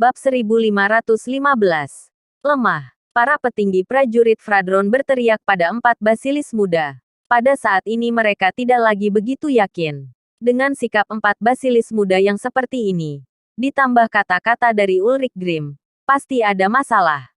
Bab 1515. Lemah. Para petinggi prajurit Fradron berteriak pada 4 basilis muda. Pada saat ini mereka tidak lagi begitu yakin. Dengan sikap 4 basilis muda yang seperti ini, ditambah kata-kata dari Ulrich Grimm, pasti ada masalah.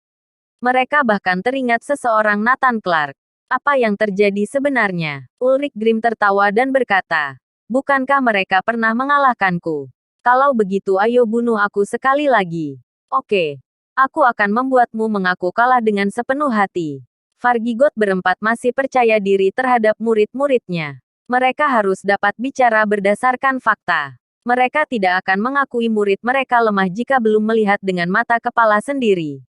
Mereka bahkan teringat seseorang Nathan Clark. Apa yang terjadi sebenarnya? Ulrich Grimm tertawa dan berkata, bukankah mereka pernah mengalahkanku? Kalau begitu ayo bunuh aku sekali lagi. Oke. Aku akan membuatmu mengaku kalah dengan sepenuh hati. Fargigot berempat masih percaya diri terhadap murid-muridnya. Mereka harus dapat bicara berdasarkan fakta. Mereka tidak akan mengakui murid mereka lemah jika belum melihat dengan mata kepala sendiri.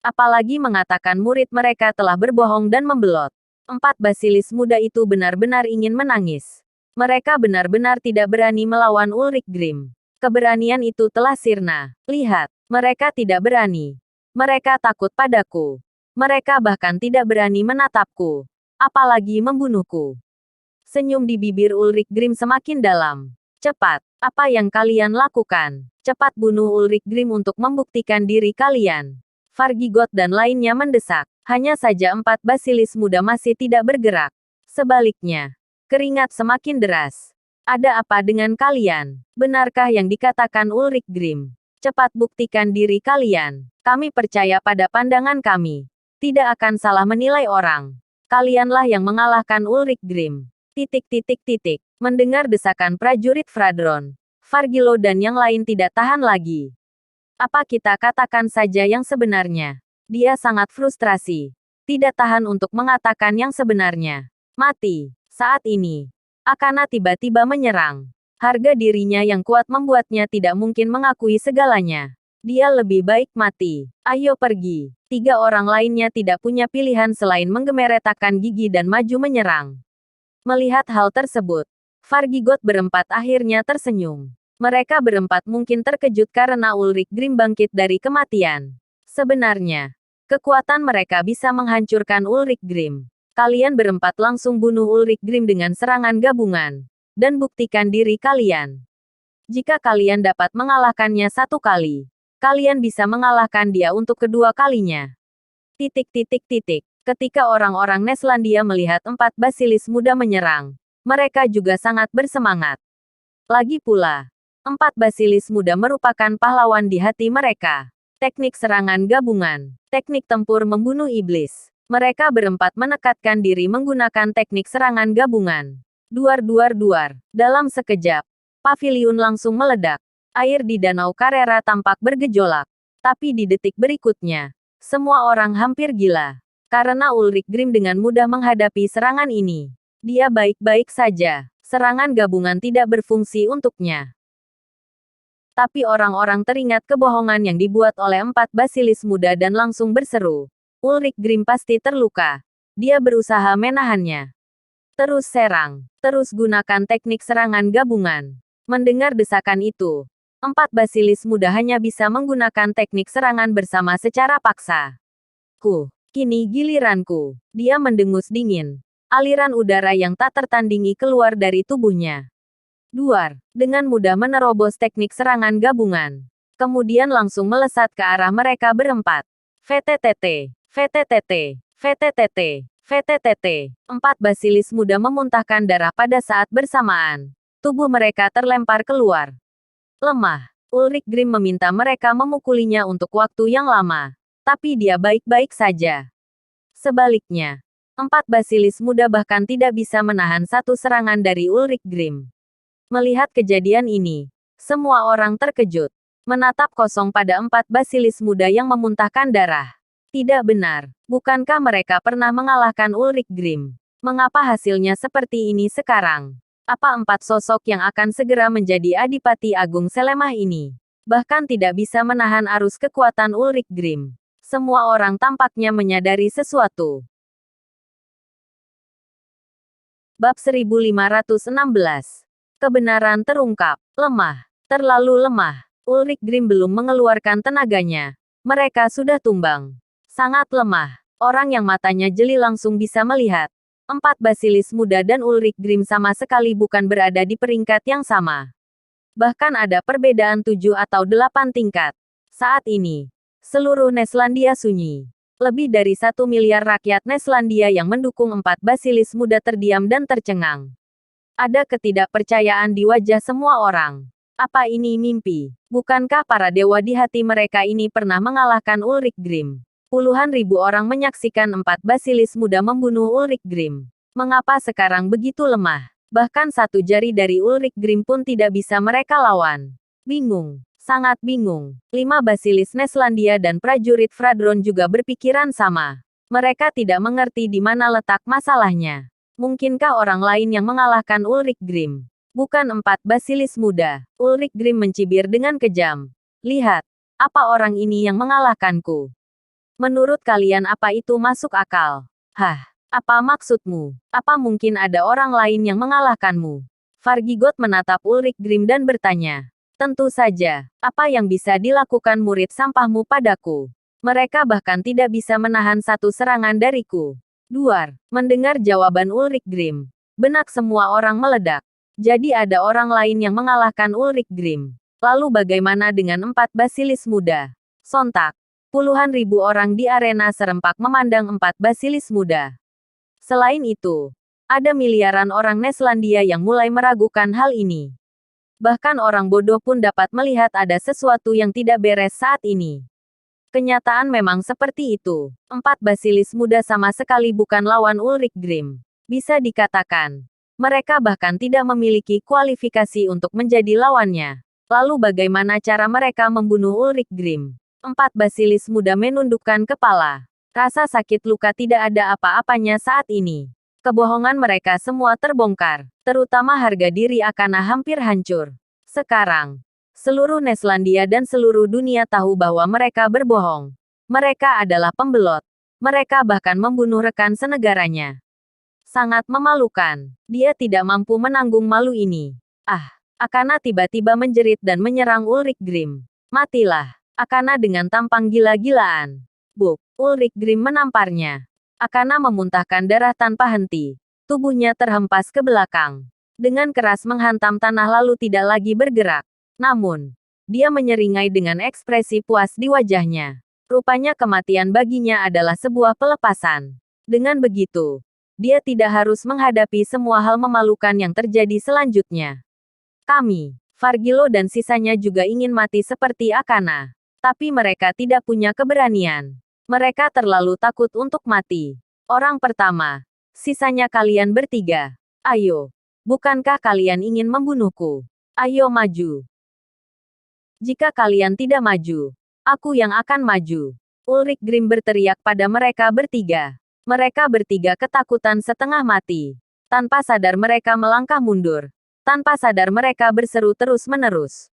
Apalagi mengatakan murid mereka telah berbohong dan membelot. 4 basilis muda itu benar-benar ingin menangis. Mereka benar-benar tidak berani melawan Ulrich Grimm. Keberanian itu telah sirna. Lihat, mereka tidak berani. Mereka takut padaku. Mereka bahkan tidak berani menatapku. Apalagi membunuhku. Senyum di bibir Ulrich Grimm semakin dalam. Cepat, apa yang kalian lakukan? Cepat bunuh Ulrich Grimm untuk membuktikan diri kalian. Fargigot dan lainnya mendesak. Hanya saja 4 basilis muda masih tidak bergerak. Sebaliknya, keringat semakin deras. Ada apa dengan kalian? Benarkah yang dikatakan Ulrich Grimm? Cepat buktikan diri kalian. Kami percaya pada pandangan kami. Tidak akan salah menilai orang. Kalianlah yang mengalahkan Ulrich Grimm. ... Mendengar desakan prajurit Fradron, Fargilo dan yang lain tidak tahan lagi. Apa kita katakan saja yang sebenarnya? Dia sangat frustrasi. Tidak tahan untuk mengatakan yang sebenarnya. Mati. Saat ini. Akana tiba-tiba menyerang. Harga dirinya yang kuat membuatnya tidak mungkin mengakui segalanya. Dia lebih baik mati. Ayo pergi. 3 orang lainnya tidak punya pilihan selain menggemeretakkan gigi dan maju menyerang. Melihat hal tersebut, Fargigot berempat akhirnya tersenyum. Mereka berempat mungkin terkejut karena Ulrich Grimm bangkit dari kematian. Sebenarnya, kekuatan mereka bisa menghancurkan Ulrich Grimm. Kalian berempat langsung bunuh Ulrich Grimm dengan serangan gabungan. Dan buktikan diri kalian. Jika kalian dapat mengalahkannya 1 kali, kalian bisa mengalahkan dia untuk kedua kalinya. ... Ketika orang-orang Neslandia melihat 4 basilis muda menyerang, mereka juga sangat bersemangat. Lagi pula, 4 basilis muda merupakan pahlawan di hati mereka. Teknik serangan gabungan, teknik tempur membunuh iblis. Mereka berempat menekatkan diri menggunakan teknik serangan gabungan. Duar. Dalam sekejap, paviliun langsung meledak. Air di Danau Carrera tampak bergejolak. Tapi di detik berikutnya, semua orang hampir gila. Karena Ulrich Grimm dengan mudah menghadapi serangan ini. Dia baik-baik saja. Serangan gabungan tidak berfungsi untuknya. Tapi orang-orang teringat kebohongan yang dibuat oleh 4 basilis muda dan langsung berseru. Ulrich Grimm pasti terluka. Dia berusaha menahannya. Terus serang. Terus gunakan teknik serangan gabungan. Mendengar desakan itu, 4 basilis muda hanya bisa menggunakan teknik serangan bersama secara paksa. Kini giliranku. Dia mendengus dingin. Aliran udara yang tak tertandingi keluar dari tubuhnya. Duar. Dengan mudah menerobos teknik serangan gabungan. Kemudian langsung melesat ke arah mereka berempat. VTTT. 4 basilis muda memuntahkan darah pada saat bersamaan. Tubuh mereka terlempar keluar. Lemah. Ulrich Grimm meminta mereka memukulinya untuk waktu yang lama. Tapi dia baik-baik saja. Sebaliknya, 4 basilis muda bahkan tidak bisa menahan satu serangan dari Ulrich Grimm. Melihat kejadian ini, semua orang terkejut. Menatap kosong pada 4 basilis muda yang memuntahkan darah. Tidak benar. Bukankah mereka pernah mengalahkan Ulrich Grimm? Mengapa hasilnya seperti ini sekarang? Apa 4 sosok yang akan segera menjadi Adipati Agung selemah ini? Bahkan tidak bisa menahan arus kekuatan Ulrich Grimm. Semua orang tampaknya menyadari sesuatu. Bab 1516. Kebenaran terungkap. Lemah. Terlalu lemah. Ulrich Grimm belum mengeluarkan tenaganya. Mereka sudah tumbang. Sangat lemah. Orang yang matanya jeli langsung bisa melihat. 4 basilis muda dan Ulrich Grimm sama sekali bukan berada di peringkat yang sama. Bahkan ada perbedaan 7 atau 8 tingkat. Saat ini, seluruh Neslandia sunyi. Lebih dari 1 miliar rakyat Neslandia yang mendukung 4 basilis muda terdiam dan tercengang. Ada ketidakpercayaan di wajah semua orang. Apa ini mimpi? Bukankah para dewa di hati mereka ini pernah mengalahkan Ulrich Grimm? Puluhan ribu orang menyaksikan 4 basilis muda membunuh Ulrich Grimm. Mengapa sekarang begitu lemah? Bahkan satu jari dari Ulrich Grimm pun tidak bisa mereka lawan. Bingung. Sangat bingung. 5 basilis Neslandia dan prajurit Fradron juga berpikiran sama. Mereka tidak mengerti di mana letak masalahnya. Mungkinkah orang lain yang mengalahkan Ulrich Grimm? Bukan 4 basilis muda. Ulrich Grimm mencibir dengan kejam. Lihat. Apa orang ini yang mengalahkanku? Menurut kalian apa itu masuk akal? Hah? Apa maksudmu? Apa mungkin ada orang lain yang mengalahkanmu? Fargigot menatap Ulrich Grimm dan bertanya. Tentu saja. Apa yang bisa dilakukan murid sampahmu padaku? Mereka bahkan tidak bisa menahan satu serangan dariku. Duar. Mendengar jawaban Ulrich Grimm, benak semua orang meledak. Jadi ada orang lain yang mengalahkan Ulrich Grimm. Lalu bagaimana dengan 4 basilis muda? Sontak. Puluhan ribu orang di arena serempak memandang 4 basilis muda. Selain itu, ada miliaran orang Neslandia yang mulai meragukan hal ini. Bahkan orang bodoh pun dapat melihat ada sesuatu yang tidak beres saat ini. Kenyataan memang seperti itu. 4 basilis muda sama sekali bukan lawan Ulrich Grimm. Bisa dikatakan, mereka bahkan tidak memiliki kualifikasi untuk menjadi lawannya. Lalu bagaimana cara mereka membunuh Ulrich Grimm? 4 basilis muda menundukkan kepala. Rasa sakit luka tidak ada apa-apanya saat ini. Kebohongan mereka semua terbongkar. Terutama harga diri Akana hampir hancur. Sekarang, seluruh Neslandia dan seluruh dunia tahu bahwa mereka berbohong. Mereka adalah pembelot. Mereka bahkan membunuh rekan senegaranya. Sangat memalukan. Dia tidak mampu menanggung malu ini. Ah, Akana tiba-tiba menjerit dan menyerang Ulrich Grimm. Matilah. Akana dengan tampang gila-gilaan. Buk. Ulrich Grimm menamparnya. Akana memuntahkan darah tanpa henti. Tubuhnya terhempas ke belakang. Dengan keras menghantam tanah lalu tidak lagi bergerak. Namun, dia menyeringai dengan ekspresi puas di wajahnya. Rupanya kematian baginya adalah sebuah pelepasan. Dengan begitu, dia tidak harus menghadapi semua hal memalukan yang terjadi selanjutnya. Kami, Fargilo dan sisanya juga ingin mati seperti Akana. Tapi mereka tidak punya keberanian. Mereka terlalu takut untuk mati. Orang pertama. Sisanya kalian bertiga. Ayo. Bukankah kalian ingin membunuhku? Ayo maju. Jika kalian tidak maju, aku yang akan maju. Ulrich Grimm berteriak pada mereka bertiga. Mereka bertiga ketakutan setengah mati. Tanpa sadar mereka melangkah mundur. Tanpa sadar mereka berseru terus-menerus.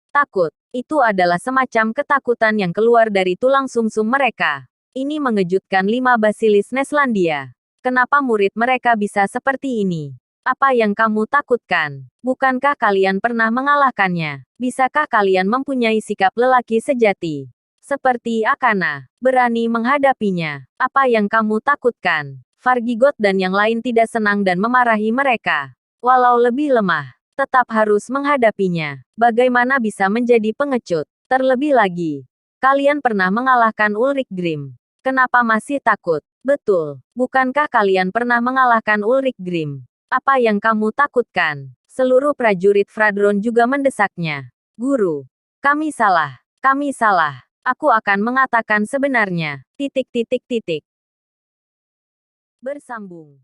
Takut. Itu adalah semacam ketakutan yang keluar dari tulang sumsum mereka. Ini mengejutkan 5 basilis Neslandia. Kenapa murid mereka bisa seperti ini? Apa yang kamu takutkan? Bukankah kalian pernah mengalahkannya? Bisakah kalian mempunyai sikap lelaki sejati? Seperti Akana, berani menghadapinya. Apa yang kamu takutkan? Fargigot dan yang lain tidak senang dan memarahi mereka. Walau lebih lemah, tetap harus menghadapinya. Bagaimana bisa menjadi pengecut? Terlebih lagi, kalian pernah mengalahkan Ulrich Grimm. Kenapa masih takut? Betul, bukankah kalian pernah mengalahkan Ulrich Grimm? Apa yang kamu takutkan? Seluruh prajurit Fradron juga mendesaknya. Guru, kami salah. Kami salah. Aku akan mengatakan sebenarnya. Bersambung.